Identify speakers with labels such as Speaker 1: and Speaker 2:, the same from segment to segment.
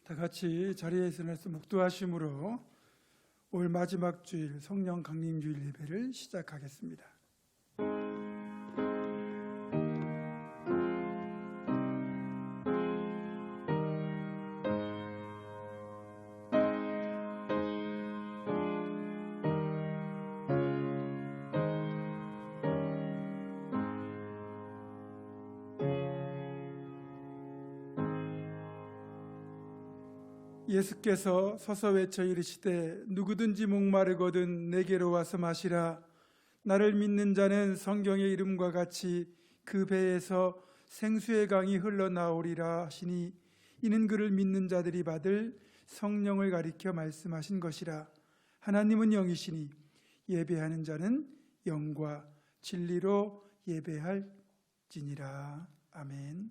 Speaker 1: 다 같이 자리에서 일어나서 묵도하심으로 올 마지막 주일 성령 강림주일 예배를 시작하겠습니다. 예수께서 서서 외쳐 이르시되 누구든지 목마르거든 내게로 와서 마시라. 나를 믿는 자는 성경의 이름과 같이 그 배에서 생수의 강이 흘러나오리라 하시니 이는 그를 믿는 자들이 받을 성령을 가리켜 말씀하신 것이라. 하나님은 영이시니 예배하는 자는 영과 진리로 예배할지니라. 아멘.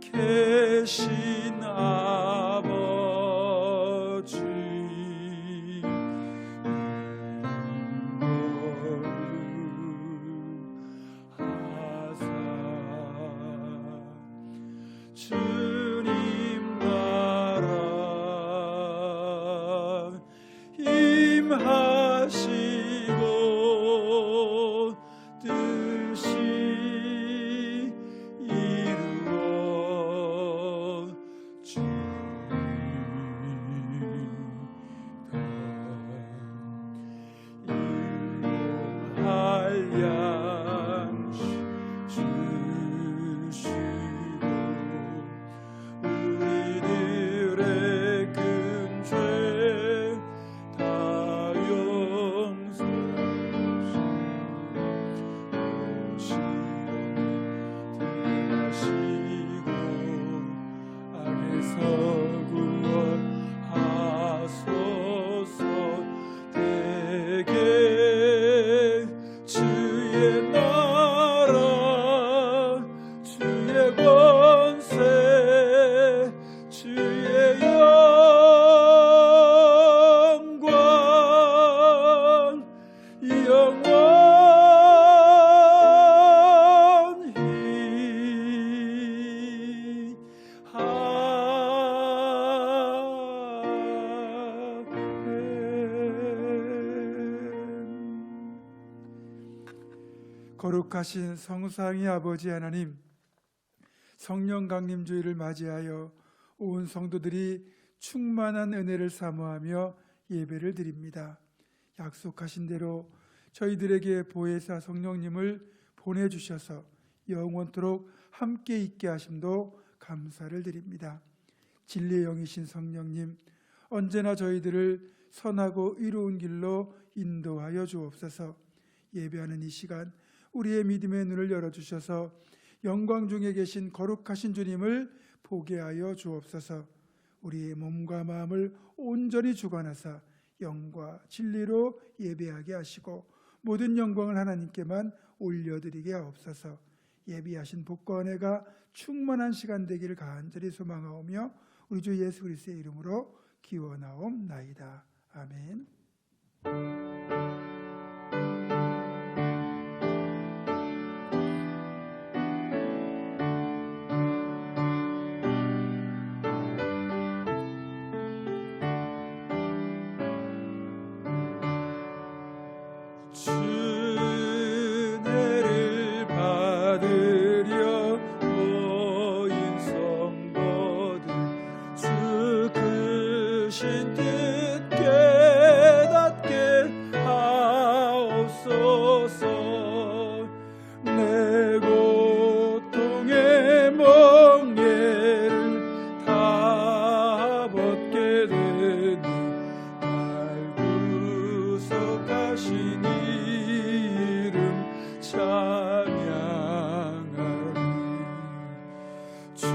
Speaker 2: 계신 아버지 하사 주님 나라 임하시고 뜻이
Speaker 1: 거룩하신 성상의 아버지 하나님, 성령 강림주일을 맞이하여 온 성도들이 충만한 은혜를 사모하며 예배를 드립니다. 약속하신 대로 저희들에게 보혜사 성령님을 보내주셔서 영원토록 함께 있게 하심도 감사를 드립니다. 진리의 영이신 성령님, 언제나 저희들을 선하고 의로운 길로 인도하여 주옵소서. 예배하는 이 시간 우리의 믿음의 눈을 열어주셔서 영광 중에 계신 거룩하신 주님을 보게 하여 주옵소서. 우리의 몸과 마음을 온전히 주관하사 영과 진리로 예배하게 하시고 모든 영광을 하나님께만 올려드리게 하옵소서. 예비하신 복과 은혜가 충만한 시간 되기를 간절히 소망하오며 우리 주 예수 그리스도의 이름으로 기원하옵나이다. 아멘.
Speaker 2: 은혜를 받으려 모인 성도들 주 크신 뜻 깨닫게 하옵소서. 내 고통의 멍에를 다 벗게 되니 날 구속하시니 찬양하리. 주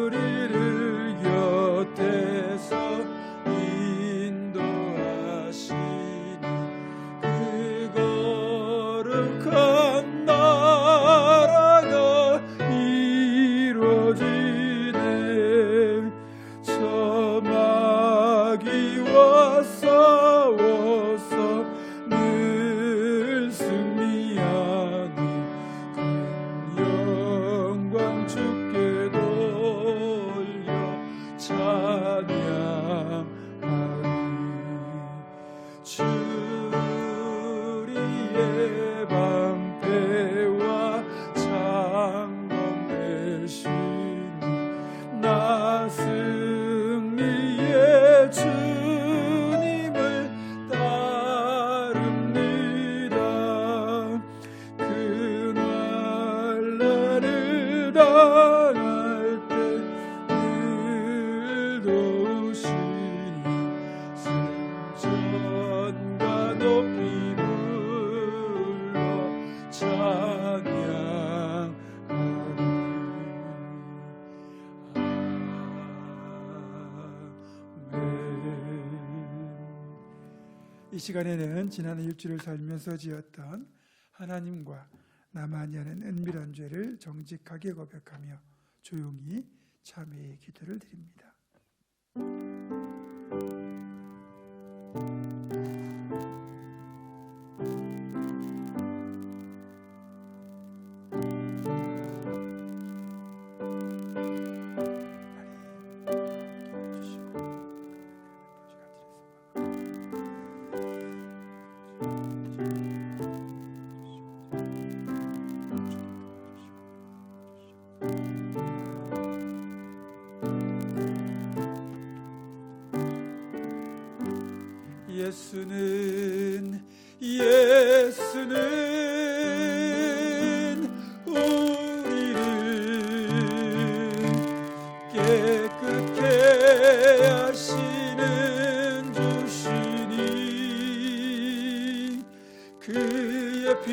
Speaker 2: 우리를 곁에서 인도하시니 그 거룩한 나라가 이루어지네. 주리의 방패와 창검 되시니 나 승리의 주님을 따릅니다. 그 날라를 당할 때 늘 도우시니 승전가 높이 불러 찬양하리.
Speaker 1: 이 시간에는 지난 일주를 살면서 지었던 하나님과 나만이 하는 은밀한 죄를 정직하게 고백하며 조용히 참회의 기도를 드립니다.
Speaker 2: 예수는 우리를 깨끗게 하시는 주시니 그의 피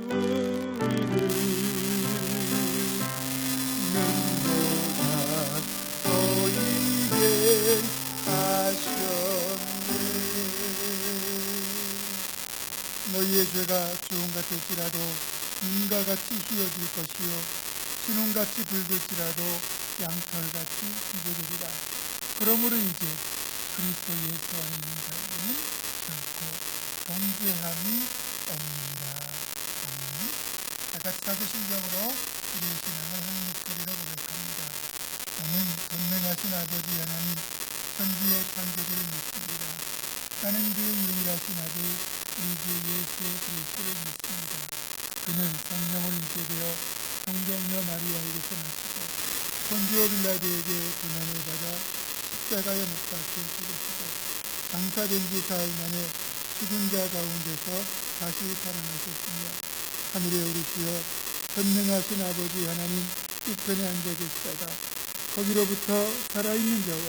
Speaker 2: 우리를 눈보다 보이게
Speaker 3: 너희의 죄가 주홍 같을지라도 눈과 같이 휘어질 것이요 진홍같이 붉을지라도 양털같이 비게되리라. 그러므로 이제 그리스도 예수 안에 있는 자에게는 결코 정죄함이 없느니라. 다같이 다시 신경으로 우리의 신앙을 한 목소리로 고백합니다. 나는 전능하신 아버지 하나님 천지의 창조주를 믿습니다. 나는 그의 유일하신 아들 우리 주 예수 그리스도를 믿습니다. 그는 성령을 인게 되어 성경녀 마리아에게서 나시고 본디오 빌라도에게 고난을 받아 십자가에 못 박혀 죽으시고 장사된 지 사흘 만에 죽은 자 가운데서 다시 살아나셨으며 하늘에 오르시어 전능하신 아버지 하나님 우편에 앉아 계시다가 거기로부터 살아있는 자와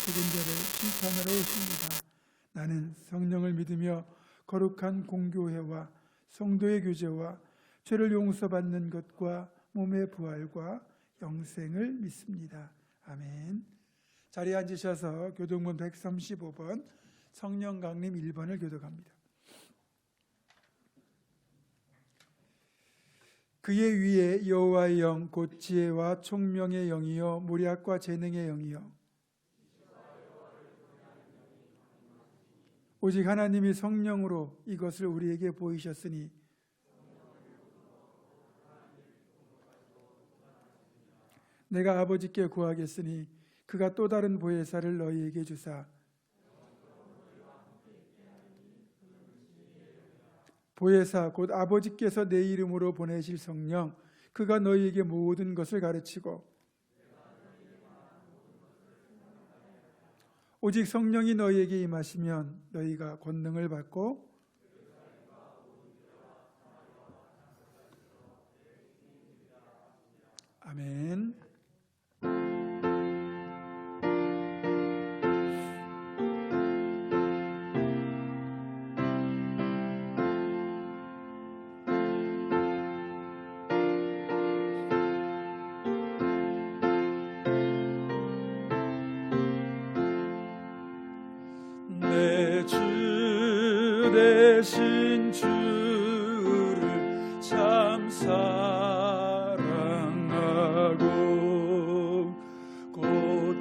Speaker 3: 죽은 자를 심판하러 오십니다.
Speaker 1: 나는 성령을 믿으며 거룩한 공교회와 성도의 교제와 죄를 용서받는 것과 몸의 부활과 영생을 믿습니다. 아멘. 자리에 앉으셔서 교동문 135번 성령 강림 1번을 교독합니다. 그의 위에 여호와의 영 곧 지혜와 총명의 영이요 모략과 재능의 영이요 오직 하나님이 성령으로 이것을 우리에게 보이셨으니 내가 아버지께 구하겠으니 그가 또 다른 보혜사를 너희에게 주사 보혜사 곧 아버지께서 내 이름으로 보내실 성령 그가 너희에게 모든 것을 가르치고 오직 성령이 너희에게 임하시면 너희가 권능을 받고 아멘.
Speaker 2: 내 주 대신 주를 참 사랑하고 곧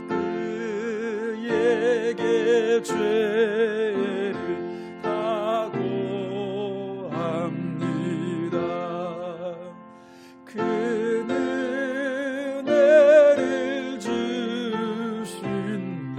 Speaker 2: 그에게 죄를 다고합니다. 그는 은혜를 주신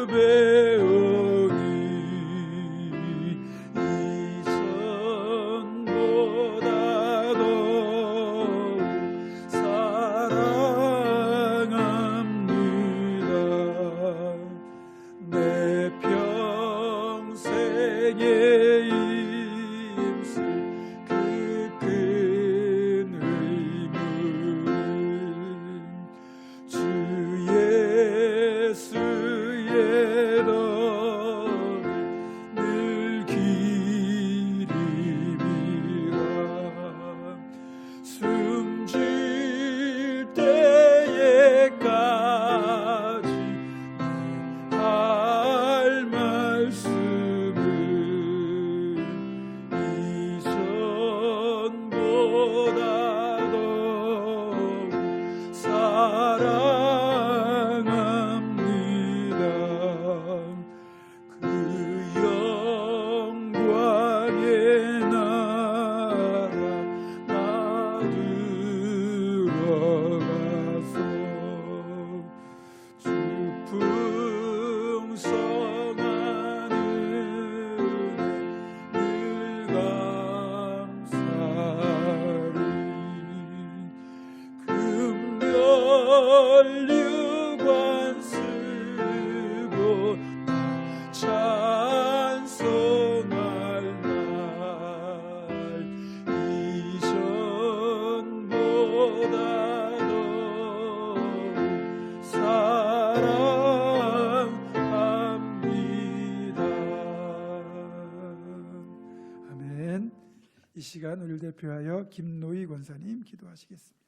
Speaker 2: 배우니 이전보다도 사랑합니다. 내 평생에 힘쓸 그 큰 의무는 주 예수의 덕을 늘 기림이라. 숨질 때에까지 할 말씀은 이전보다도 사랑합니다. 그 영광의 나라 나 들어가서 주 풍성한 은혜 늘 감사리. 금면류관 쓰고 찬송할 날 이전보다도 사랑합니다.
Speaker 1: 아멘. 이 시간 우리를 대표하여 김노희 권사님 기도하시겠습니다.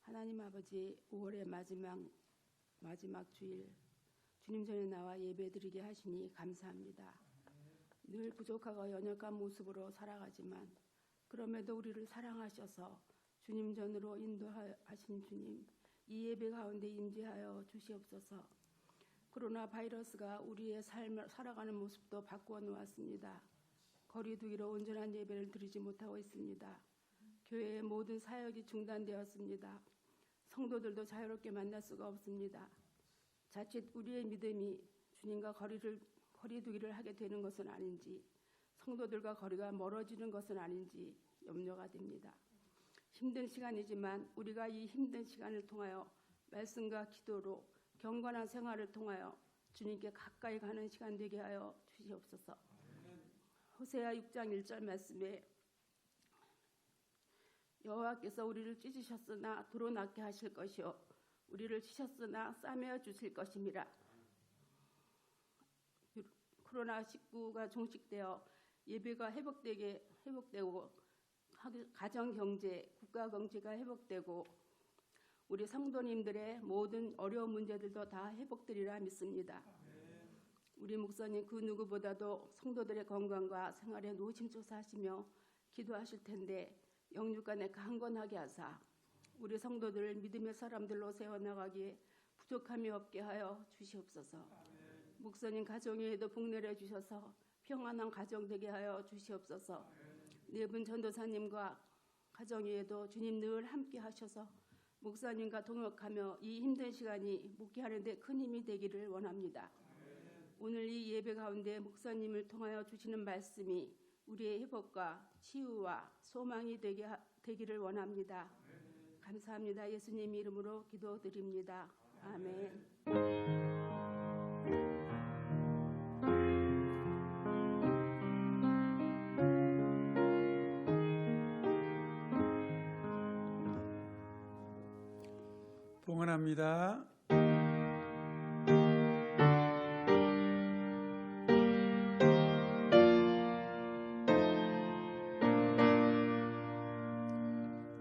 Speaker 4: 하나님 아버지, 5월의 마지막 주일 주님 전에 나와 예배드리게 하시니 감사합니다. 늘 부족하고 연약한 모습으로 살아가지만 그럼에도 우리를 사랑하셔서 주님 전으로 인도하신 주님, 이 예배 가운데 임재하여 주시옵소서. 코로나 바이러스가 우리의 삶을 살아가는 모습도 바꾸어 놓았습니다. 거리 두기로 온전한 예배를 드리지 못하고 있습니다. 교회의 모든 사역이 중단되었습니다. 성도들도 자유롭게 만날 수가 없습니다. 자칫 우리의 믿음이 주님과 거리 두기를 하게 되는 것은 아닌지, 성도들과 거리가 멀어지는 것은 아닌지 염려가 됩니다. 힘든 시간이지만 우리가 이 힘든 시간을 통하여 말씀과 기도로 경건한 생활을 통하여 주님께 가까이 가는 시간 되게 하여 주시옵소서. 호세아 6장 1절 말씀에 여호와께서 우리를 찢으셨으나 도로 낫게 하실 것이요 우리를 치셨으나 싸매어 주실 것임이라. 코로나19가 종식되어 예배가 회복되고 가정 경제, 국가 경제가 회복되고 우리 성도님들의 모든 어려운 문제들도 다 회복되리라 믿습니다. 우리 목사님 그 누구보다도 성도들의 건강과 생활에 노심초사하시며 기도하실 텐데 영육간에 강건하게 하사 우리 성도들을 믿음의 사람들로 세워나가기에 부족함이 없게 하여 주시옵소서. 목사님 가정에도 복내려 주셔서 평안한 가정 되게 하여 주시옵소서. 네 분 전도사님과 가정에도 주님 늘 함께 하셔서 목사님과 동역하며 이 힘든 시간이 목회하는 데 큰 힘이 되기를 원합니다. 오늘 이 예배 가운데 목사님을 통하여 주시는 말씀이 우리의 회복과 치유와 소망이 되기를 원합니다. 감사합니다. 예수님 이름으로 기도드립니다. 아멘.
Speaker 1: 봉헌합니다.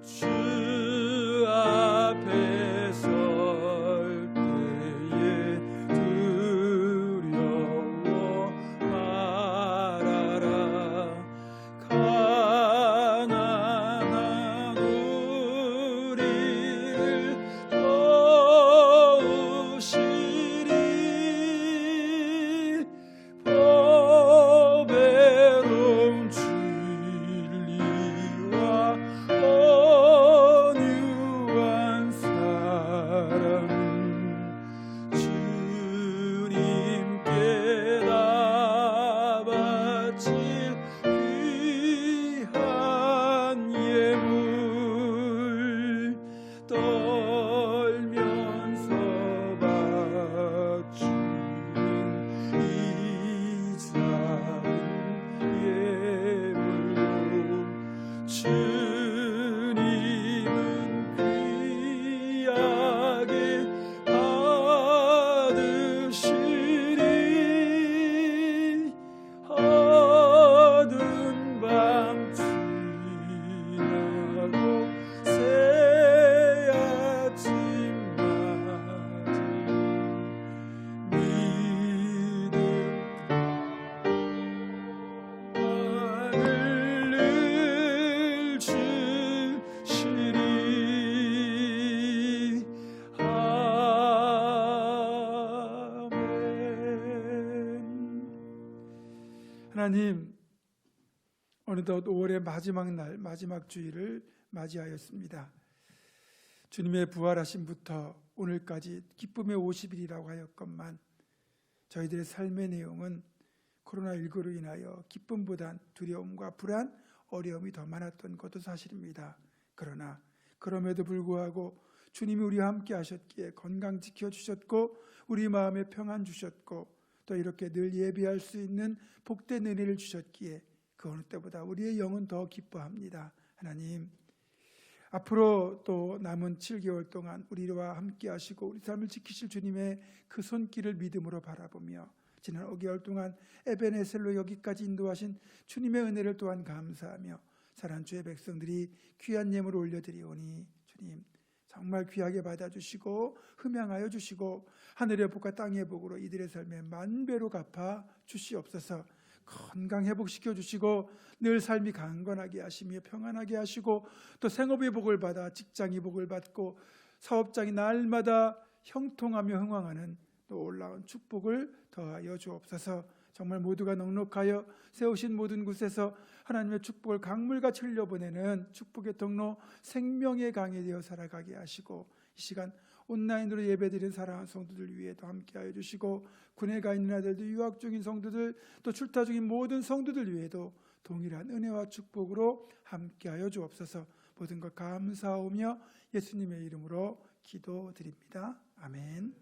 Speaker 2: 주 앞에 설 때에 두려워 말아라. 가난한 우리를 주님은 귀하게 받으시리. 어두운 밤 지나고 새 아침 맞이 믿음 하늘을 주시리. 아멘.
Speaker 1: 하나님, 어느덧 5월의 마지막 날, 마지막 주일을 맞이하였습니다. 주님의 부활하심부터 오늘까지 기쁨의 50일이라고 하였건만 저희들의 삶의 내용은 코로나19로 인하여 기쁨보단 두려움과 불안, 어려움이 더 많았던 것도 사실입니다. 그러나 그럼에도 불구하고 주님이 우리와 함께 하셨기에 건강 지켜주셨고 우리 마음에 평안 주셨고 또 이렇게 늘 예배할 수 있는 복된 은혜를 주셨기에 그 어느 때보다 우리의 영은 더 기뻐합니다. 하나님, 앞으로 또 남은 7개월 동안 우리와 함께 하시고 우리 삶을 지키실 주님의 그 손길을 믿음으로 바라보며 지난 5개월 동안 에베네셀로 여기까지 인도하신 주님의 은혜를 또한 감사하며 사랑하는 주의 백성들이 귀한 예물을 올려드리오니 주님 정말 귀하게 받아주시고 흠양하여 주시고 하늘의 복과 땅의 복으로 이들의 삶에 만배로 갚아 주시옵소서. 건강 회복시켜 주시고 늘 삶이 강건하게 하시며 평안하게 하시고 또 생업의 복을 받아 직장의 복을 받고 사업장이 날마다 형통하며 흥왕하는 또 올라온 축복을 더하여 주옵소서. 정말 모두가 넉넉하여 세우신 모든 곳에서 하나님의 축복을 강물같이 흘려보내는 축복의 통로 생명의 강이 되어 살아가게 하시고 이 시간 온라인으로 예배드린 사랑하는 성도들 위에도 함께하여 주시고 군에 가 있는 아들들, 유학 중인 성도들, 또 출타 중인 모든 성도들 위에도 동일한 은혜와 축복으로 함께하여 주옵소서. 모든 것 감사하오며 예수님의 이름으로 기도드립니다. 아멘.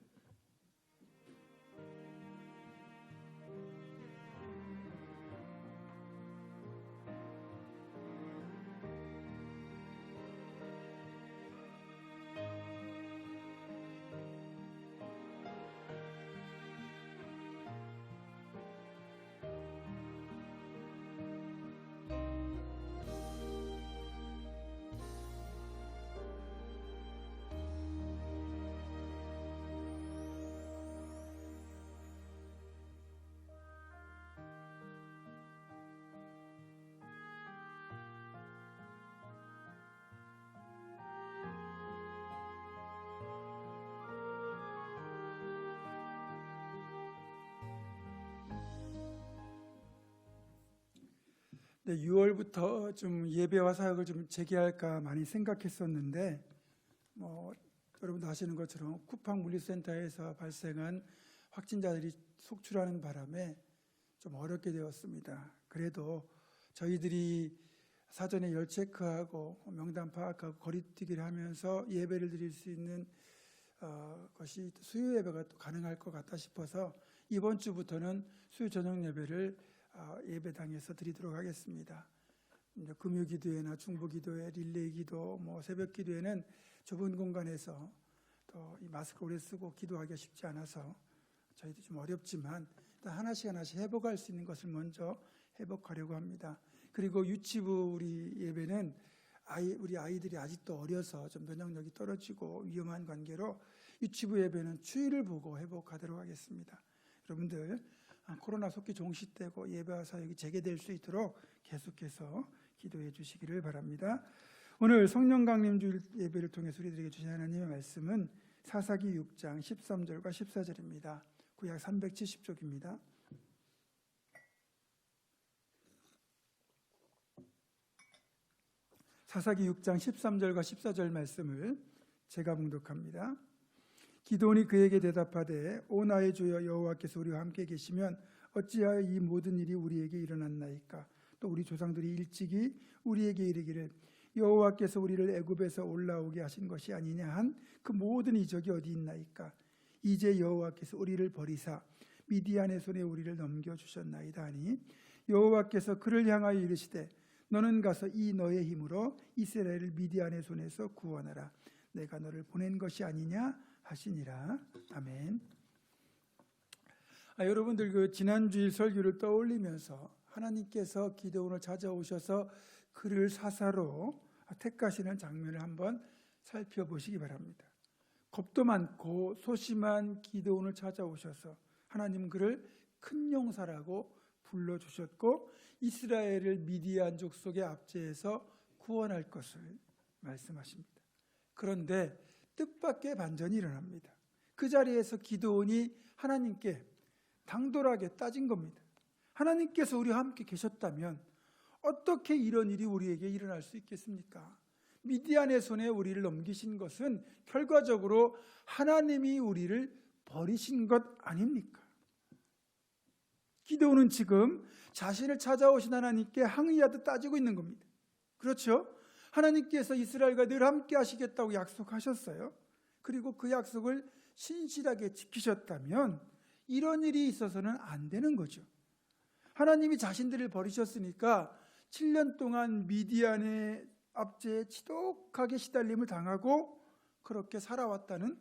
Speaker 1: 네, 6월부터 좀 예배와 사역을 좀 재개할까 많이 생각했었는데 여러분도 아시는 것처럼 쿠팡 물류센터에서 발생한 확진자들이 속출하는 바람에 좀 어렵게 되었습니다. 그래도 저희들이 사전에 열 체크하고 명단 파악하고 거리두기를 하면서 예배를 드릴 수 있는 것이 수요 예배가 또 가능할 것 같다 싶어서 이번 주부터는 수요 저녁 예배를 예배당에서 드리도록 하겠습니다. 금요 기도회나 중보 기도회, 릴레이 기도, 새벽 기도회는 좁은 공간에서 또 이 마스크 오래 쓰고 기도하기가 쉽지 않아서 저희도 좀 어렵지만 하나씩 회복할 수 있는 것을 먼저 회복하려고 합니다. 그리고 유치부 우리 예배는 우리 아이들이 아직도 어려서 좀 면역력이 떨어지고 위험한 관계로 유치부 예배는 추위를 보고 회복하도록 하겠습니다. 여러분들 코로나 속히 종식되고 예배와 사역이 재개될 수 있도록 계속해서 기도해 주시기를 바랍니다. 오늘 성령 강림 주일 예배를 통해서 우리들에게 주신 하나님의 말씀은 사사기 6장 13절과 14절입니다. 구약 370쪽입니다. 사사기 6장 13절과 14절 말씀을 제가 봉독합니다. 기드온이 그에게 대답하되 오 나의 주여 여호와께서 우리와 함께 계시면 어찌하여 이 모든 일이 우리에게 일어났나이까. 또 우리 조상들이 일찍이 우리에게 이르기를 여호와께서 우리를 애굽에서 올라오게 하신 것이 아니냐 한 그 모든 이적이 어디 있나이까. 이제 여호와께서 우리를 버리사 미디안의 손에 우리를 넘겨주셨나이다 하니 여호와께서 그를 향하여 이르시되 너는 가서 이 너의 힘으로 이스라엘을 미디안의 손에서 구원하라. 내가 너를 보낸 것이 아니냐 하시니라. 아멘. 여러분들 그 지난주일 설교를 떠올리면서 하나님께서 기드온을 찾아오셔서 그를 사사로 택하시는 장면을 한번 살펴보시기 바랍니다. 겁도 많고 소심한 기드온을 찾아오셔서 하나님은 그를 큰 용사라고 불러주셨고 이스라엘을 미디안 족속의 압제에서 구원할 것을 말씀하십니다. 그런데 뜻밖의 반전이 일어납니다. 그 자리에서 기드온이 하나님께 당돌하게 따진 겁니다. 하나님께서 우리와 함께 계셨다면 어떻게 이런 일이 우리에게 일어날 수 있겠습니까? 미디안의 손에 우리를 넘기신 것은 결과적으로 하나님이 우리를 버리신 것 아닙니까? 기드온은 지금 자신을 찾아오신 하나님께 항의하듯 따지고 있는 겁니다. 그렇죠? 하나님께서 이스라엘과 늘 함께 하시겠다고 약속하셨어요. 그리고 그 약속을 신실하게 지키셨다면 이런 일이 있어서는 안 되는 거죠. 하나님이 자신들을 버리셨으니까 7년 동안 미디안의 압제에 지독하게 시달림을 당하고 그렇게 살아왔다는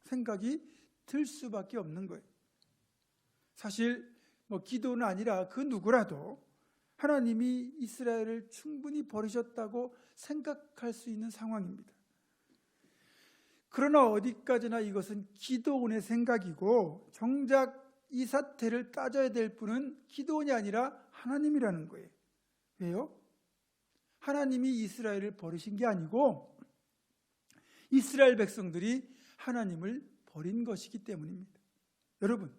Speaker 1: 생각이 들 수밖에 없는 거예요. 사실 기도는 아니라 그 누구라도 하나님이 이스라엘을 충분히 버리셨다고 생각할 수 있는 상황입니다. 그러나 어디까지나 이것은 기드온의 생각이고 정작 이 사태를 따져야 될 분은 기드온이 아니라 하나님이라는 거예요. 왜요? 하나님이 이스라엘을 버리신 게 아니고 이스라엘 백성들이 하나님을 버린 것이기 때문입니다. 여러분,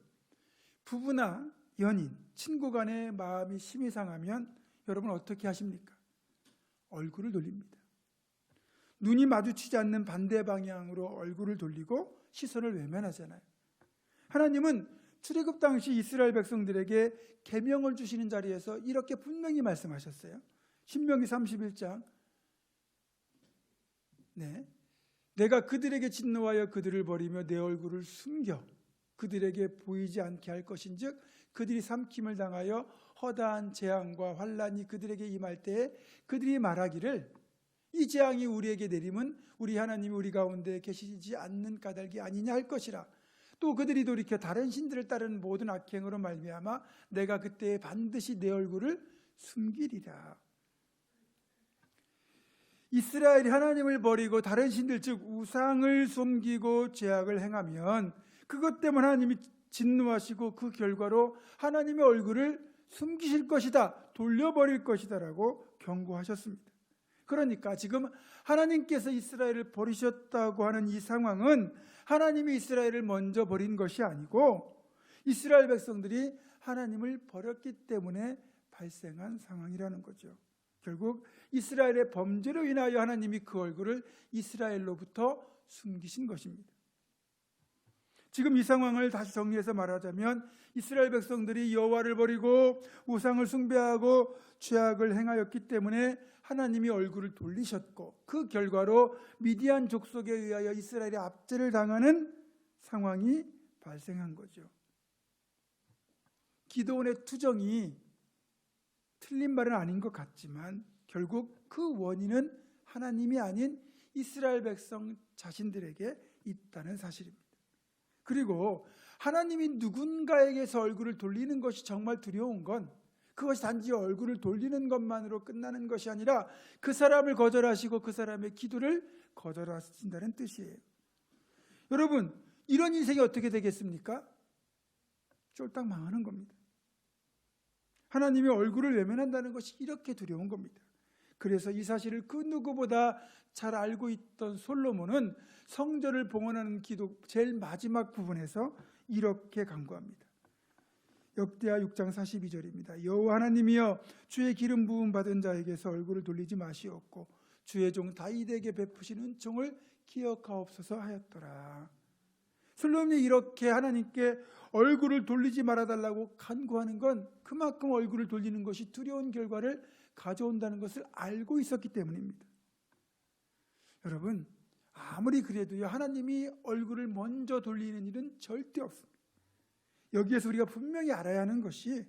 Speaker 1: 부부나 연인, 친구 간의 마음이 심히 상하면 여러분 어떻게 하십니까? 얼굴을 돌립니다. 눈이 마주치지 않는 반대 방향으로 얼굴을 돌리고 시선을 외면하잖아요. 하나님은 출애굽 당시 이스라엘 백성들에게 계명을 주시는 자리에서 이렇게 분명히 말씀하셨어요. 신명기 31장 내가 그들에게 진노하여 그들을 버리며 내 얼굴을 숨겨 그들에게 보이지 않게 할 것인즉 그들이 삼킴을 당하여 허다한 재앙과 환난이 그들에게 임할 때에 그들이 말하기를 이 재앙이 우리에게 내림은 우리 하나님이 우리 가운데 계시지 않는 까닭이 아니냐 할 것이라. 또 그들이 돌이켜 다른 신들을 따르는 모든 악행으로 말미암아 내가 그때 반드시 내 얼굴을 숨기리라. 이스라엘이 하나님을 버리고 다른 신들 즉 우상을 섬기고 죄악을 행하면 그것 때문에 하나님이 진노하시고 그 결과로 하나님의 얼굴을 숨기실 것이다, 돌려버릴 것이다 라고 경고하셨습니다. 그러니까 지금 하나님께서 이스라엘을 버리셨다고 하는 이 상황은 하나님이 이스라엘을 먼저 버린 것이 아니고 이스라엘 백성들이 하나님을 버렸기 때문에 발생한 상황이라는 거죠. 결국 이스라엘의 범죄로 인하여 하나님이 그 얼굴을 이스라엘로부터 숨기신 것입니다. 지금 이 상황을 다시 정리해서 말하자면 이스라엘 백성들이 여호와를 버리고 우상을 숭배하고 죄악을 행하였기 때문에 하나님이 얼굴을 돌리셨고 그 결과로 미디안 족속에 의하여 이스라엘이 압제를 당하는 상황이 발생한 거죠. 기드온의 투정이 틀린 말은 아닌 것 같지만 결국 그 원인은 하나님이 아닌 이스라엘 백성 자신들에게 있다는 사실입니다. 그리고 하나님이 누군가에게서 얼굴을 돌리는 것이 정말 두려운 건 그것이 단지 얼굴을 돌리는 것만으로 끝나는 것이 아니라 그 사람을 거절하시고 그 사람의 기도를 거절하신다는 뜻이에요. 여러분, 이런 인생이 어떻게 되겠습니까? 쫄딱 망하는 겁니다. 하나님의 얼굴을 외면한다는 것이 이렇게 두려운 겁니다. 그래서 이 사실을 그 누구보다 잘 알고 있던 솔로몬은 성전을 봉헌하는 기도 제일 마지막 부분에서 이렇게 간구합니다. 역대하 6장 42절입니다. 여호와 하나님이여 주의 기름 부음 받은 자에게서 얼굴을 돌리지 마시옵고 주의 종 다윗에게 베푸신 은총을 기억하옵소서 하였더라. 솔로몬이 이렇게 하나님께 얼굴을 돌리지 말아달라고 간구하는 건 그만큼 얼굴을 돌리는 것이 두려운 결과를 가져온다는 것을 알고 있었기 때문입니다. 여러분, 아무리 그래도요 하나님이 얼굴을 먼저 돌리는 일은 절대 없습니다. 여기에서 우리가 분명히 알아야 하는 것이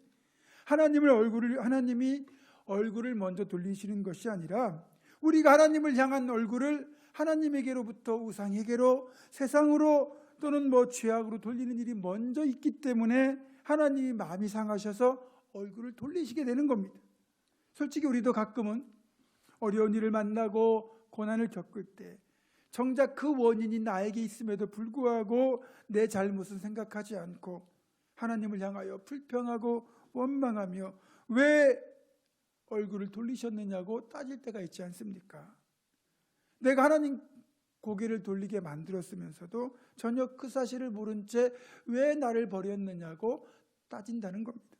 Speaker 1: 하나님이 얼굴을 먼저 돌리시는 것이 아니라 우리가 하나님을 향한 얼굴을 하나님에게로부터 우상에게로, 세상으로 또는 죄악으로 돌리는 일이 먼저 있기 때문에 하나님이 마음이 상하셔서 얼굴을 돌리시게 되는 겁니다. 솔직히 우리도 가끔은 어려운 일을 만나고 고난을 겪을 때 정작 그 원인이 나에게 있음에도 불구하고 내 잘못은 생각하지 않고 하나님을 향하여 불평하고 원망하며 왜 얼굴을 돌리셨느냐고 따질 때가 있지 않습니까? 내가 하나님 고개를 돌리게 만들었으면서도 전혀 그 사실을 모른 채 왜 나를 버렸느냐고 따진다는 겁니다.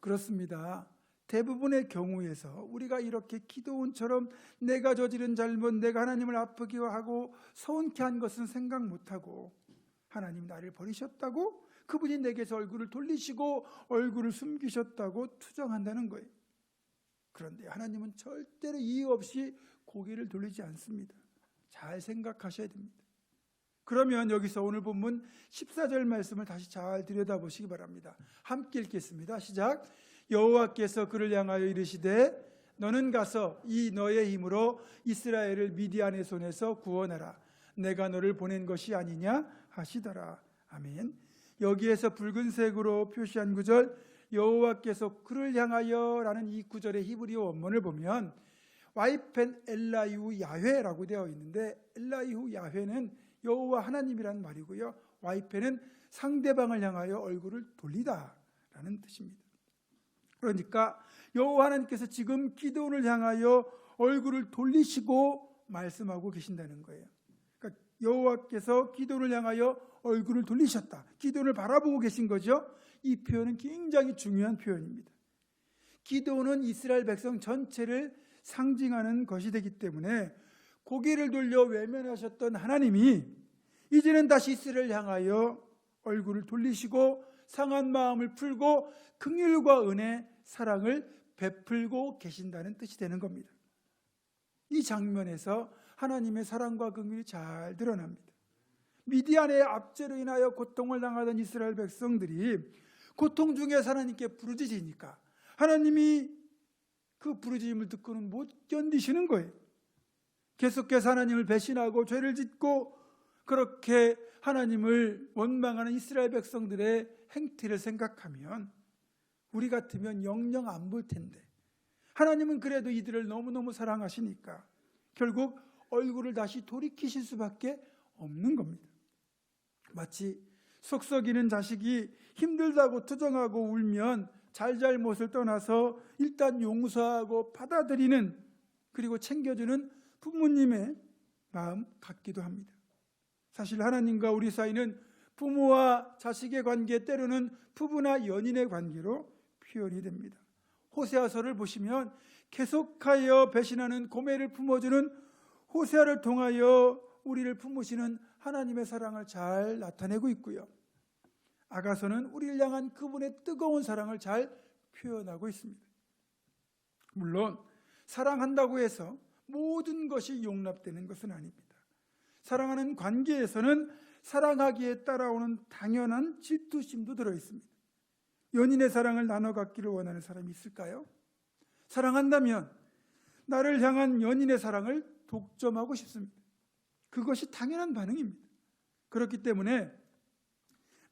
Speaker 1: 그렇습니다. 대부분의 경우에서 우리가 이렇게 기도원처럼 내가 저지른 잘못, 내가 하나님을 아프게 하고 서운케 한 것은 생각 못하고 하나님 나를 버리셨다고, 그분이 내게서 얼굴을 돌리시고 얼굴을 숨기셨다고 투정한다는 거예요. 그런데 하나님은 절대로 이유 없이 고개를 돌리지 않습니다. 잘 생각하셔야 됩니다. 그러면 여기서 오늘 본문 14절 말씀을 다시 잘 들여다보시기 바랍니다. 함께 읽겠습니다. 시작. 여호와께서 그를 향하여 이르시되 너는 가서 이 너의 힘으로 이스라엘을 미디안의 손에서 구원하라. 내가 너를 보낸 것이 아니냐 하시더라. 아멘. 여기에서 붉은색으로 표시한 구절, 여호와께서 그를 향하여 라는 이 구절의 히브리어 원문을 보면 와이펜 엘라이후 야훼라고 되어 있는데, 엘라이후 야훼는 여호와 하나님이란 말이고요, 와이펜은 상대방을 향하여 얼굴을 돌리다 라는 뜻입니다. 그러니까 여호와 하나님께서 지금 기드온을 향하여 얼굴을 돌리시고 말씀하고 계신다는 거예요. 그러니까 여호와께서 기드온을 향하여 얼굴을 돌리셨다, 기드온을 바라보고 계신 거죠. 이 표현은 굉장히 중요한 표현입니다. 기드온은 이스라엘 백성 전체를 상징하는 것이 되기 때문에 고개를 돌려 외면하셨던 하나님이 이제는 다시 이스라엘을 향하여 얼굴을 돌리시고 상한 마음을 풀고 긍휼과 은혜, 사랑을 베풀고 계신다는 뜻이 되는 겁니다. 이 장면에서 하나님의 사랑과 긍휼이 잘 드러납니다. 미디안의 압제로 인하여 고통을 당하던 이스라엘 백성들이 고통 중에서 하나님께 부르짖으니까 하나님이 그 부르짖음을 듣고는 못 견디시는 거예요. 계속해서 하나님을 배신하고 죄를 짓고 그렇게 하나님을 원망하는 이스라엘 백성들의 행태를 생각하면 우리 같으면 영영 안 볼 텐데, 하나님은 그래도 이들을 너무너무 사랑하시니까 결국 얼굴을 다시 돌이키실 수밖에 없는 겁니다. 마치 속 썩이는 자식이 힘들다고 투정하고 울면 잘잘못을 떠나서 일단 용서하고 받아들이는, 그리고 챙겨주는 부모님의 마음 같기도 합니다. 사실 하나님과 우리 사이는 부모와 자식의 관계, 때로는 부부나 연인의 관계로 표현이 됩니다. 호세아서를 보시면 계속하여 배신하는 고멜을 품어주는 호세아를 통하여 우리를 품으시는 하나님의 사랑을 잘 나타내고 있고요, 아가서는 우리를 향한 그분의 뜨거운 사랑을 잘 표현하고 있습니다. 물론 사랑한다고 해서 모든 것이 용납되는 것은 아닙니다. 사랑하는 관계에서는 사랑하기에 따라오는 당연한 질투심도 들어있습니다. 연인의 사랑을 나눠 갖기를 원하는 사람이 있을까요? 사랑한다면 나를 향한 연인의 사랑을 독점하고 싶습니다. 그것이 당연한 반응입니다. 그렇기 때문에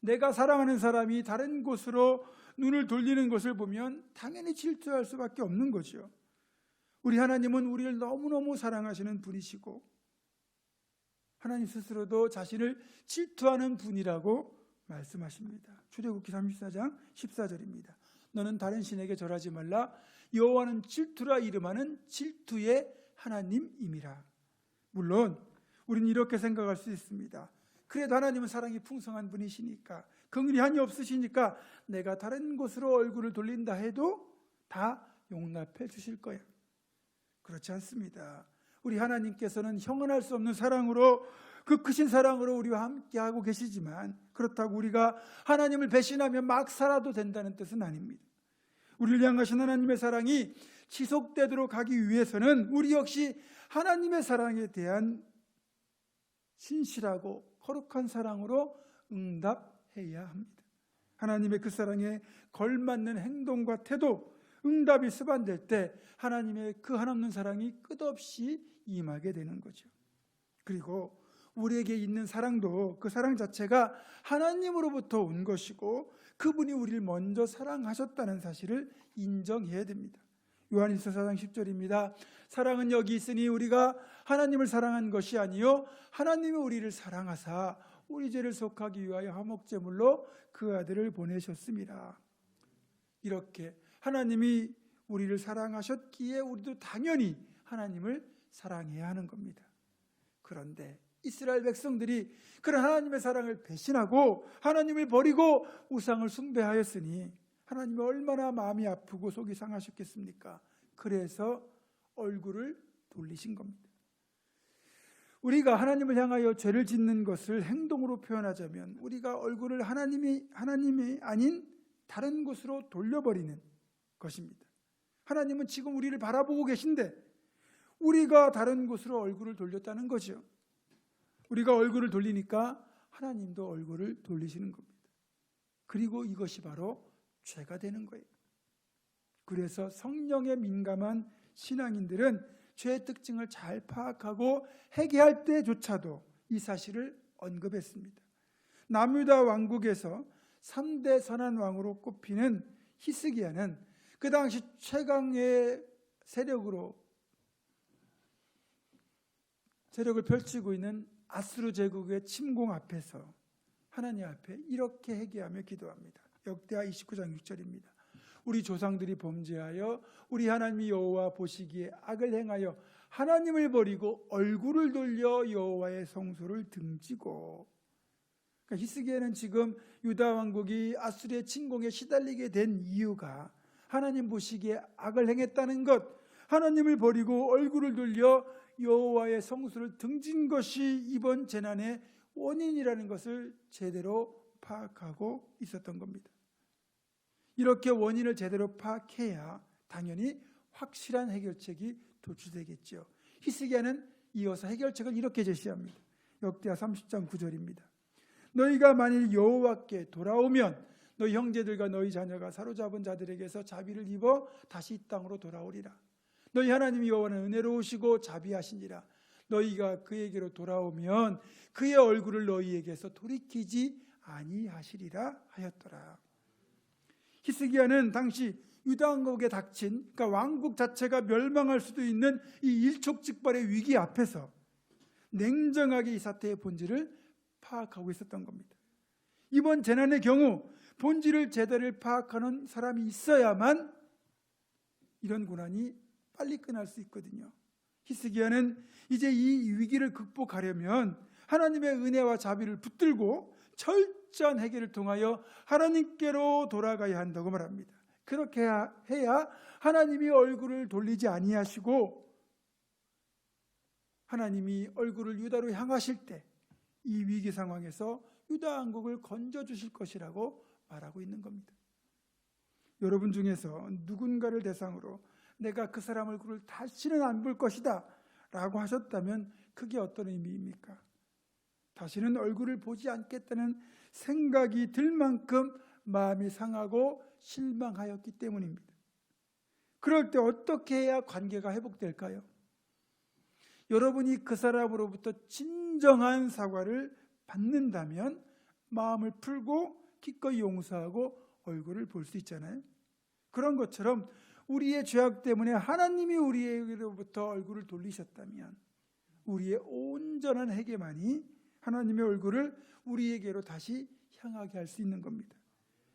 Speaker 1: 내가 사랑하는 사람이 다른 곳으로 눈을 돌리는 것을 보면 당연히 질투할 수밖에 없는 거죠. 우리 하나님은 우리를 너무너무 사랑하시는 분이시고 하나님 스스로도 자신을 질투하는 분이라고 말씀하십니다. 출애굽기 34장 14절입니다. 너는 다른 신에게 절하지 말라. 여호와는 질투라 이름하는 질투의 하나님임이라. 물론 우리는 이렇게 생각할 수 있습니다. 그래도 하나님은 사랑이 풍성한 분이시니까, 긍휼이 한이 없으시니까 내가 다른 곳으로 얼굴을 돌린다 해도 다 용납해 주실 거야. 그렇지 않습니다. 우리 하나님께서는 형언할 수 없는 사랑으로, 그 크신 사랑으로 우리와 함께하고 계시지만, 그렇다고 우리가 하나님을 배신하며 막 살아도 된다는 뜻은 아닙니다. 우리를 향하신 하나님의 사랑이 지속되도록 하기 위해서는 우리 역시 하나님의 사랑에 대한 신실하고 거룩한 사랑으로 응답해야 합니다. 하나님의 그 사랑에 걸맞는 행동과 태도, 응답이 수반될 때 하나님의 그 한없는 사랑이 끝없이 임하게 되는 거죠. 그리고 우리에게 있는 사랑도 그 사랑 자체가 하나님으로부터 온 것이고 그분이 우리를 먼저 사랑하셨다는 사실을 인정해야 됩니다. 요한일서 4장 10절입니다. 사랑은 여기 있으니 우리가 하나님을 사랑한 것이 아니요 하나님이 우리를 사랑하사 우리 죄를 속하기 위하여 화목제물로 그 아들을 보내셨습니다. 이렇게 하나님이 우리를 사랑하셨기에 우리도 당연히 하나님을 사랑해야 하는 겁니다. 그런데 이스라엘 백성들이 그런 하나님의 사랑을 배신하고 하나님을 버리고 우상을 숭배하였으니 하나님이 얼마나 마음이 아프고 속이 상하셨겠습니까? 그래서 얼굴을 돌리신 겁니다. 우리가 하나님을 향하여 죄를 짓는 것을 행동으로 표현하자면 우리가 얼굴을 하나님이 아닌 다른 곳으로 돌려버리는 것입니다. 하나님은 지금 우리를 바라보고 계신데 우리가 다른 곳으로 얼굴을 돌렸다는 거죠. 우리가 얼굴을 돌리니까 하나님도 얼굴을 돌리시는 겁니다. 그리고 이것이 바로 죄가 되는 거예요. 그래서 성령에 민감한 신앙인들은 죄의 특징을 잘 파악하고 회개할 때조차도 이 사실을 언급했습니다. 남유다 왕국에서 3대 선한 왕으로 꼽히는 히스기야는 그 당시 최강의 세력을 펼치고 있는 아수르 제국의 침공 앞에서 하나님 앞에 이렇게 회개하며 기도합니다. 역대하 29장 6절입니다. 우리 조상들이 범죄하여 우리 하나님 여호와 보시기에 악을 행하여 하나님을 버리고 얼굴을 돌려 여호와의 성소를 등지고. 그러니까 히스기야는 지금 유다 왕국이 아수르의 침공에 시달리게 된 이유가 하나님 보시기에 악을 행했다는 것, 하나님을 버리고 얼굴을 돌려 여호와의 성소를 등진 것이 이번 재난의 원인이라는 것을 제대로 파악하고 있었던 겁니다. 이렇게 원인을 제대로 파악해야 당연히 확실한 해결책이 도출되겠죠. 히스기야는 이어서 해결책을 이렇게 제시합니다. 역대하 30장 9절입니다. 너희가 만일 여호와께 돌아오면 너희 형제들과 너희 자녀가 사로잡은 자들에게서 자비를 입어 다시 이 땅으로 돌아오리라. 너희 하나님 여호와는 은혜로우시고 자비하시니라. 너희가 그에게로 돌아오면 그의 얼굴을 너희에게서 돌이키지 아니하시리라 하였더라. 히스기야는 당시 유다 왕국에 닥친, 그러니까 왕국 자체가 멸망할 수도 있는 이 일촉즉발의 위기 앞에서 냉정하게 이 사태의 본질을 파악하고 있었던 겁니다. 이번 재난의 경우 본질을 제대로 파악하는 사람이 있어야만 이런 고난이 빨리 끝날 수 있거든요. 히스기야는 이제 이 위기를 극복하려면 하나님의 은혜와 자비를 붙들고 철저한 회개를 통하여 하나님께로 돌아가야 한다고 말합니다. 그렇게 해야 하나님이 얼굴을 돌리지 아니하시고 하나님이 얼굴을 유다로 향하실 때 이 위기 상황에서 유다 왕국을 건져주실 것이라고 말하고 있는 겁니다. 여러분 중에서 누군가를 대상으로 내가 그 사람 얼굴을 다시는 안 볼 것이다 라고 하셨다면 그게 어떤 의미입니까? 다시는 얼굴을 보지 않겠다는 생각이 들 만큼 마음이 상하고 실망하였기 때문입니다. 그럴 때 어떻게 해야 관계가 회복될까요? 여러분이 그 사람으로부터 진정한 사과를 받는다면 마음을 풀고 기꺼이 용서하고 얼굴을 볼 수 있잖아요. 그런 것처럼 우리의 죄악 때문에 하나님이 우리에게로부터 얼굴을 돌리셨다면 우리의 온전한 회개만이 하나님의 얼굴을 우리에게로 다시 향하게 할 수 있는 겁니다.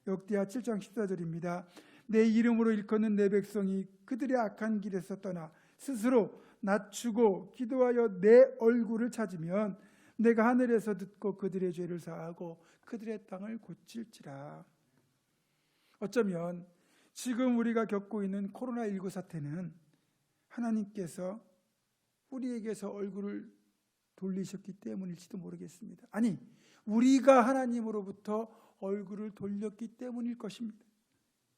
Speaker 1: 역대하 7장 14절입니다. 내 이름으로 일컫는 내 백성이 그들의 악한 길에서 떠나 스스로 낮추고 기도하여 내 얼굴을 찾으면 내가 하늘에서 듣고 그들의 죄를 사하고 그들의 땅을 고칠지라. 어쩌면 지금 우리가 겪고 있는 코로나19 사태는 하나님께서 우리에게서 얼굴을 돌리셨기 때문일지도 모르겠습니다. 아니, 우리가 하나님으로부터 얼굴을 돌렸기 때문일 것입니다.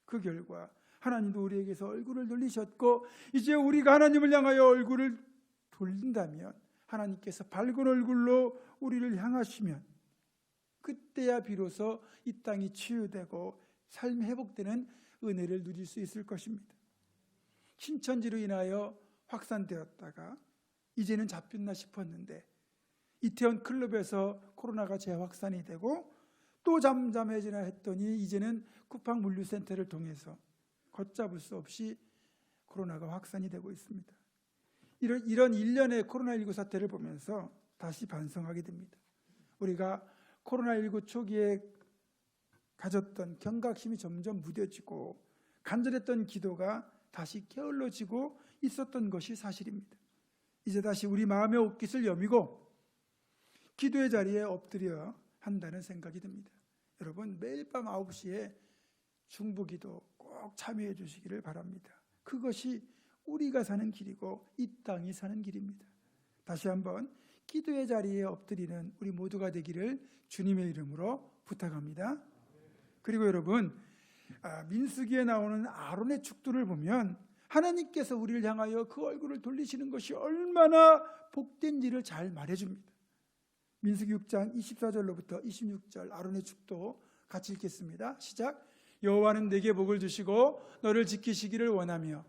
Speaker 1: 그 결과 하나님도 우리에게서 얼굴을 돌리셨고 이제 우리가 하나님을 향하여 얼굴을 돌린다면 하나님께서 밝은 얼굴로 우리를 향하시면 그때야 비로소 이 땅이 치유되고 삶이 회복되는 은혜를 누릴 수 있을 것입니다. 신천지로 인하여 확산되었다가 이제는 잡혔나 싶었는데 이태원 클럽에서 코로나가 재확산이 되고 또 잠잠해지나 했더니 이제는 쿠팡 물류센터를 통해서 걷잡을 수 없이 코로나가 확산이 되고 있습니다. 이런 일련의 코로나19 사태를 보면서 다시 반성하게 됩니다. 우리가 코로나19 초기에 가졌던 경각심이 점점 무뎌지고 간절했던 기도가 다시 게을러지고 있었던 것이 사실입니다. 이제 다시 우리 마음의 옷깃을 여미고 기도의 자리에 엎드려 한다는 생각이 듭니다. 여러분, 매일 밤 9시에 중보기도 꼭 참여해 주시기를 바랍니다. 그것이 우리가 사는 길이고 이 땅이 사는 길입니다. 다시 한번 기도의 자리에 엎드리는 우리 모두가 되기를 주님의 이름으로 부탁합니다. 그리고 여러분, 민수기에 나오는 아론의 축도를 보면 하나님께서 우리를 향하여 그 얼굴을 돌리시는 것이 얼마나 복된지를 잘 말해줍니다. 민수기 6장 24절로부터 26절 아론의 축도 같이 읽겠습니다. 시작. 여호와는 내게 복을 주시고 너를 지키시기를 원하며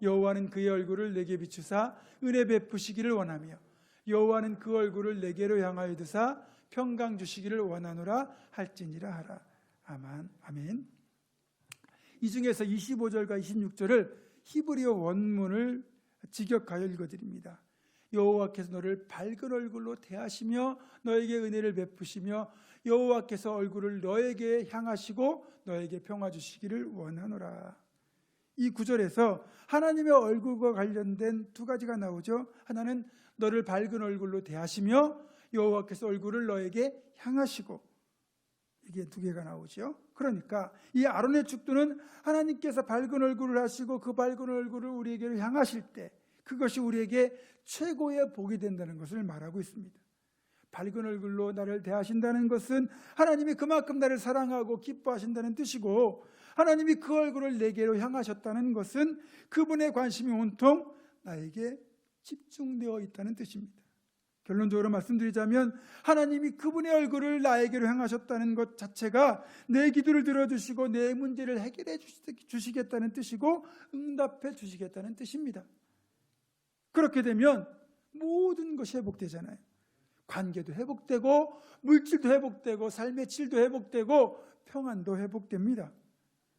Speaker 1: 여호와는 그의 얼굴을 내게 비추사 은혜 베푸시기를 원하며 여호와는 그 얼굴을 내게로 향하여 드사 평강 주시기를 원하노라 할지니라 하라. 아멘. 이 중에서 25절과 26절을 히브리어 원문을 직역하여 읽어드립니다. 여호와께서 너를 밝은 얼굴로 대하시며 너에게 은혜를 베푸시며 여호와께서 얼굴을 너에게 향하시고 너에게 평화 주시기를 원하노라. 이 구절에서 하나님의 얼굴과 관련된 두 가지가 나오죠. 하나는 너를 밝은 얼굴로 대하시며 여호와께서 얼굴을 너에게 향하시고, 이게 두 개가 나오죠. 그러니까 이 아론의 축도는 하나님께서 밝은 얼굴을 하시고 그 밝은 얼굴을 우리에게 향하실 때 그것이 우리에게 최고의 복이 된다는 것을 말하고 있습니다. 밝은 얼굴로 나를 대하신다는 것은 하나님이 그만큼 나를 사랑하고 기뻐하신다는 뜻이고, 하나님이 그 얼굴을 내게로 향하셨다는 것은 그분의 관심이 온통 나에게 집중되어 있다는 뜻입니다. 결론적으로 말씀드리자면 하나님이 그분의 얼굴을 나에게로 향하셨다는 것 자체가 내 기도를 들어주시고 내 문제를 해결해 주시겠다는 뜻이고 응답해 주시겠다는 뜻입니다. 그렇게 되면 모든 것이 회복되잖아요. 관계도 회복되고 물질도 회복되고 삶의 질도 회복되고 평안도 회복됩니다.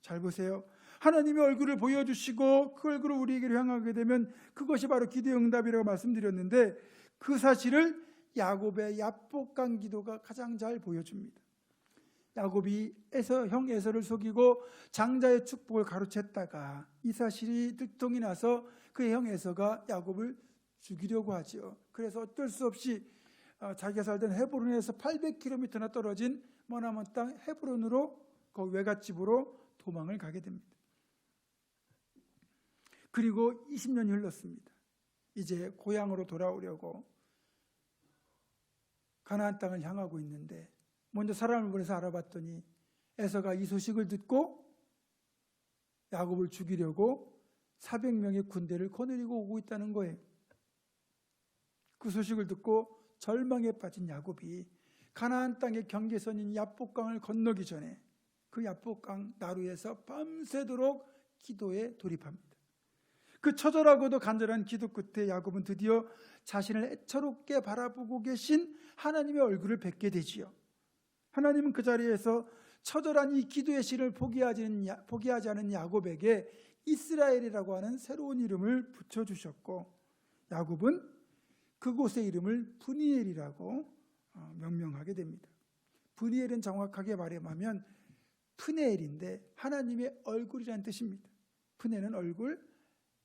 Speaker 1: 잘 보세요. 하나님의 얼굴을 보여주시고 그 얼굴을 우리에게로 향하게 되면 그것이 바로 기도의 응답이라고 말씀드렸는데, 그 사실을 야곱의 야복강 기도가 가장 잘 보여줍니다. 야곱이 형 에서를 속이고 장자의 축복을 가로챘다가 이 사실이 들통이 나서 그의 형 에서가 야곱을 죽이려고 하죠. 그래서 어쩔 수 없이 자기가 살던 헤브론에서 800km나 떨어진 머나먼 땅 헤브론으로 그 외갓집으로 도망을 가게 됩니다. 그리고 20년이 흘렀습니다. 이제 고향으로 돌아오려고 가나안 땅을 향하고 있는데 먼저 사람을 보내서 알아봤더니 에서가 이 소식을 듣고 야곱을 죽이려고 400명의 군대를 거느리고 오고 있다는 거예요. 그 소식을 듣고 절망에 빠진 야곱이 가나안 땅의 경계선인 야복강을 건너기 전에 그 야복강 나루에서 밤새도록 기도에 돌입합니다. 그 처절하고도 간절한 기도 끝에 야곱은 드디어 자신을 애처롭게 바라보고 계신 하나님의 얼굴을 뵙게 되지요. 하나님은 그 자리에서 처절한 이 기도의 신을 포기하지 않은 야곱에게 이스라엘이라고 하는 새로운 이름을 붙여주셨고, 야곱은 그곳의 이름을 브니엘이라고 명명하게 됩니다. 브니엘은 정확하게 말하면 프네엘인데 하나님의 얼굴이라는 뜻입니다. 프네는 얼굴,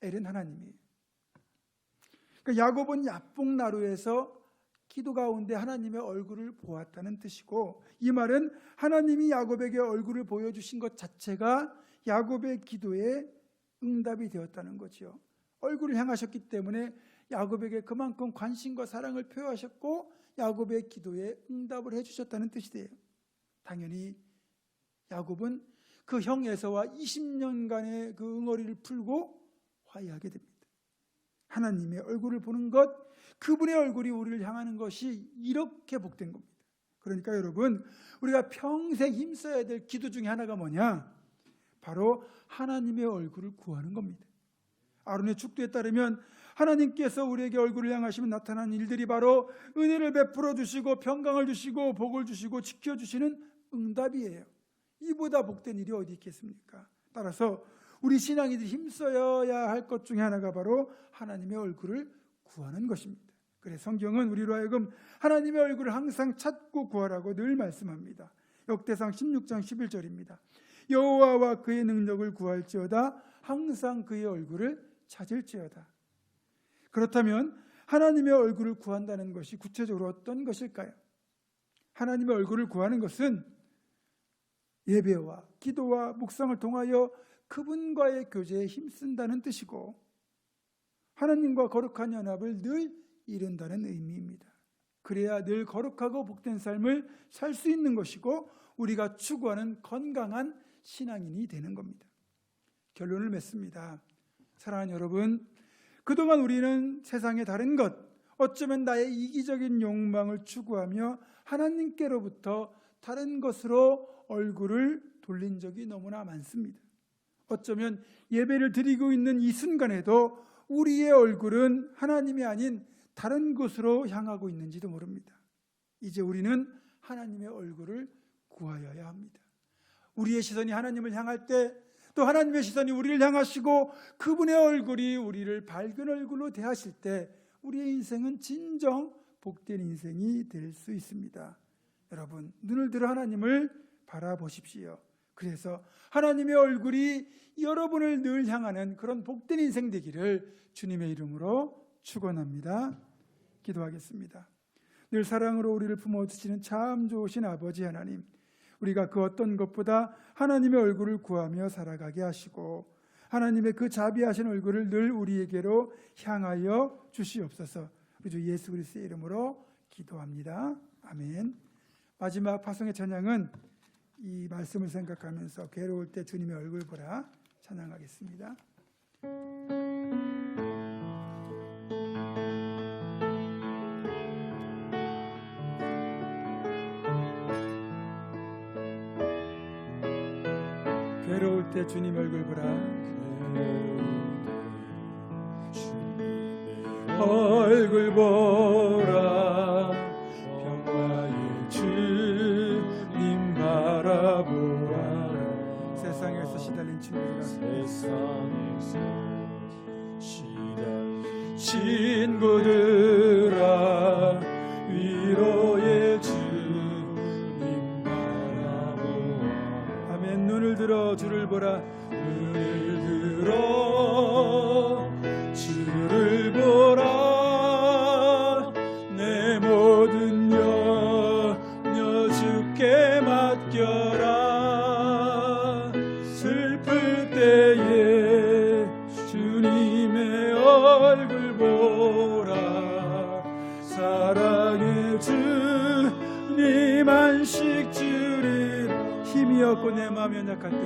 Speaker 1: 엘은 하나님이에요. 그러니까 야곱은 야복나루에서 기도 가운데 하나님의 얼굴을 보았다는 뜻이고, 이 말은 하나님이 야곱에게 얼굴을 보여주신 것 자체가 야곱의 기도에 응답이 되었다는 거죠. 얼굴을 향하셨기 때문에 야곱에게 그만큼 관심과 사랑을 표하셨고 야곱의 기도에 응답을 해주셨다는 뜻이 돼요. 당연히 야곱은 그 형 에서와 20년간의 그 응어리를 풀고 화해하게 됩니다. 하나님의 얼굴을 보는 것, 그분의 얼굴이 우리를 향하는 것이 이렇게 복된 겁니다. 그러니까 여러분, 우리가 평생 힘써야 될 기도 중에 하나가 뭐냐? 바로 하나님의 얼굴을 구하는 겁니다. 아론의 축도에 따르면 하나님께서 우리에게 얼굴을 향하시면 나타나는 일들이 바로 은혜를 베풀어 주시고 평강을 주시고 복을 주시고 지켜주시는 응답이에요. 이보다 복된 일이 어디 있겠습니까? 따라서 우리 신앙인들이 힘써야 할 것 중에 하나가 바로 하나님의 얼굴을 구하는 것입니다. 그래서 성경은 우리로 하여금 하나님의 얼굴을 항상 찾고 구하라고 늘 말씀합니다. 역대상 16장 11절입니다. 여호와와 그의 능력을 구할지어다 항상 그의 얼굴을 찾을지어다. 그렇다면 하나님의 얼굴을 구한다는 것이 구체적으로 어떤 것일까요? 하나님의 얼굴을 구하는 것은 예배와 기도와 묵상을 통하여 그분과의 교제에 힘쓴다는 뜻이고 하나님과 거룩한 연합을 늘 이룬다는 의미입니다. 그래야 늘 거룩하고 복된 삶을 살 수 있는 것이고 우리가 추구하는 건강한 신앙인이 되는 겁니다. 결론을 맺습니다. 사랑하는 여러분, 그동안 우리는 세상의 다른 것, 어쩌면 나의 이기적인 욕망을 추구하며 하나님께로부터 다른 것으로 얼굴을 돌린 적이 너무나 많습니다. 어쩌면 예배를 드리고 있는 이 순간에도 우리의 얼굴은 하나님이 아닌 다른 곳으로 향하고 있는지도 모릅니다. 이제 우리는 하나님의 얼굴을 구하여야 합니다. 우리의 시선이 하나님을 향할 때 또 하나님의 시선이 우리를 향하시고 그분의 얼굴이 우리를 밝은 얼굴로 대하실 때 우리의 인생은 진정 복된 인생이 될 수 있습니다. 여러분, 눈을 들어 하나님을 바라보십시오. 그래서 하나님의 얼굴이 여러분을 늘 향하는 그런 복된 인생 되기를 주님의 이름으로 축원합니다. 기도하겠습니다. 늘 사랑으로 우리를 품어주시는 참 좋으신 아버지 하나님, 우리가 그 어떤 것보다 하나님의 얼굴을 구하며 살아가게 하시고 하나님의 그 자비하신 얼굴을 늘 우리에게로 향하여 주시옵소서. 우리 주 예수 그리스도의 이름으로 기도합니다. 아멘. 마지막 파송의 찬양은 이 말씀을 생각하면서 괴로울 때 주님의 얼굴 보라 찬양하겠습니다. 괴로울 때 주님 얼굴 보라.
Speaker 2: 얼굴 보라. 평화의 주님 바라보아라.
Speaker 1: 세상에서 시달린 친구들아,
Speaker 2: 세상에서 시달린 친구들아, 위로의 주님 바라보아라.
Speaker 1: 아멘. 눈을 들어 주를 보라.
Speaker 2: 눈을 들어 주를 보라. 내 모든 염려 주께 맡겨라. 슬플 때에 주님의 얼굴 보라. 사랑의 주님 안식 주리라.
Speaker 1: 힘이 없고 내 마음이 연약할 때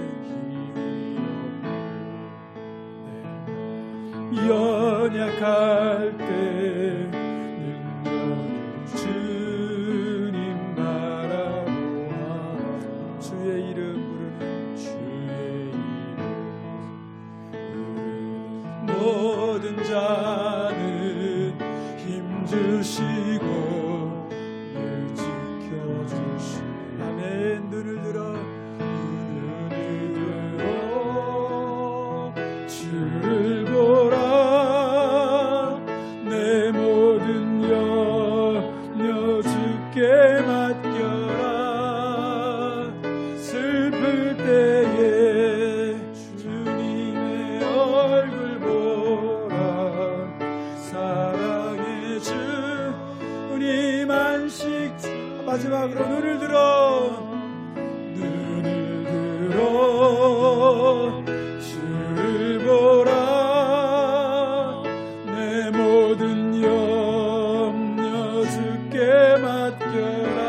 Speaker 2: 연약할 때 능력의 주님 바라보아.
Speaker 1: 주의 이름 부르는
Speaker 2: 주의 이름 모든 자는 힘주시고 늘 지켜주시고.
Speaker 1: 아멘. 눈을 들어
Speaker 2: 주를 보라. 내 모든 염려 주께 맡겨라. 슬플 때에 주님의 얼굴 보라. 사랑의 주님 안식.
Speaker 1: 마지막으로 눈을 들어
Speaker 2: 주를 보라. 내 모든 염려 주께 맡겨라.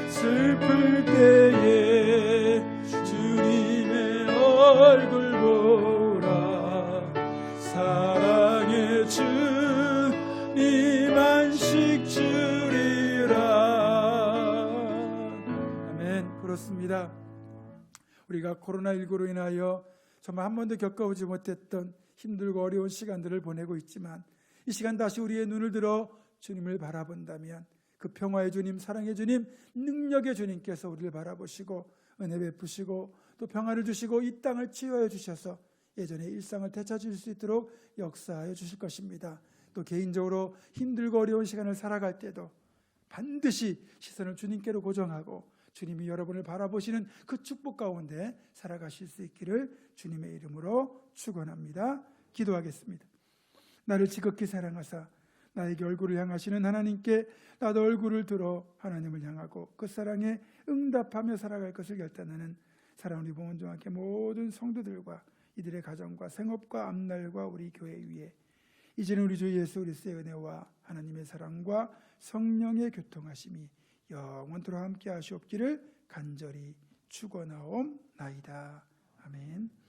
Speaker 2: 슬플 때에 주님의 얼굴 보라. 사랑의 주님 안식 주리라.
Speaker 1: 아멘. 그렇습니다. 우리가 코로나19로 인하여 정말 한 번도 겪어보지 못했던 힘들고 어려운 시간들을 보내고 있지만 이 시간 다시 우리의 눈을 들어 주님을 바라본다면 그 평화의 주님, 사랑의 주님, 능력의 주님께서 우리를 바라보시고 은혜 베푸시고 또 평화를 주시고 이 땅을 치유하여 주셔서 예전의 일상을 되찾을 수 있도록 역사하여 주실 것입니다. 또 개인적으로 힘들고 어려운 시간을 살아갈 때도 반드시 시선을 주님께로 고정하고 주님이 여러분을 바라보시는 그 축복 가운데 살아가실 수 있기를 주님의 이름으로 축원합니다. 기도하겠습니다. 나를 지극히 사랑하사 나에게 얼굴을 향하시는 하나님께 나도 얼굴을 들어 하나님을 향하고 그 사랑에 응답하며 살아갈 것을 결단하는 사랑하는 봉헌중학교 모든 성도들과 이들의 가정과 생업과 앞날과 우리 교회 위에 이제는 우리 주 예수 그리스도의 은혜와 하나님의 사랑과 성령의 교통하심이 영원토록 함께 하시옵기를 간절히 축원하옵나이다. 아멘.